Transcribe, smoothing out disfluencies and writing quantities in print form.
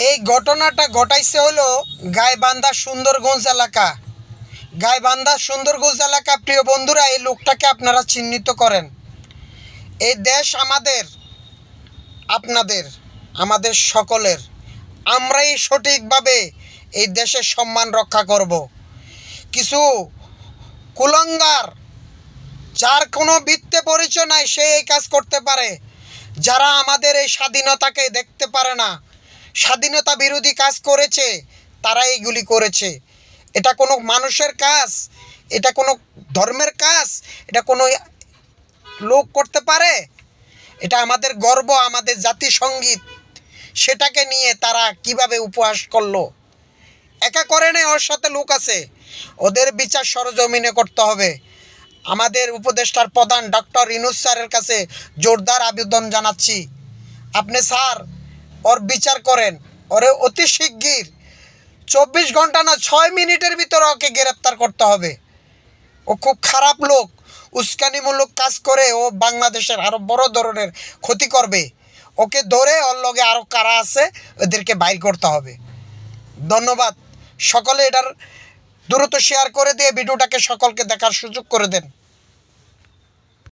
এই ঘটনাটা ঘটাইছে হলো গাইবান্ধা সুন্দরগঞ্জ এলাকা। গাইবান্ধা সুন্দরগঞ্জ এলাকা। প্রিয় বন্ধুরা, এই লোকটাকে আপনারা চিহ্নিত করেন। এই দেশ আমাদের, আপনাদের, আমাদের সকলের। আমরাই সঠিকভাবে এই দেশের সম্মান রক্ষা করব। কিছু কুলাঙ্গার, যার কোনো বৃত্তে পরিচয় নাই, সে এই কাজ করতে পারে। যারা আমাদের এই স্বাধীনতাকে দেখতে পারে না, স্বাধীনতা বিরোধী কাজ করেছে, তারা এইগুলি করেছে। এটা কোনো মানুষের কাজ, এটা কোনো ধর্মের কাজ, এটা কোনো লোক করতে পারে? এটা আমাদের গর্ব, আমাদের জাতীয় সঙ্গীত। সেটাকে নিয়ে তারা কিভাবে উপহাস করলো? একা করে নেই, ওর সাথে লোক আছে। ওদের বিচার সরজমিনে করতে হবে। আমাদের উপদেষ্টার প্রধান ডক্টর ইউনূস স্যারের কাছে জোরদার আবেদন জানাচ্ছি, আপনি স্যার ওর বিচার করেন। ওরে অতি শিগগির 24 ঘন্টা না 6 মিনিটের ভিতরে ওকে গ্রেপ্তার করতে হবে। ও খুব খারাপ লোক, উস্কানিমূলক কাজ করে ও বাংলাদেশের আরও বড় ধরনের ক্ষতি করবে। ওকে ধরে ওর লগে আরও কারা আছে ওদেরকে বাইর করতে হবে। ধন্যবাদ। সকলে এটার দ্রুত শেয়ার করে দিয়ে ভিডিওটাকে সকলকে দেখার সুযোগ করে দেন।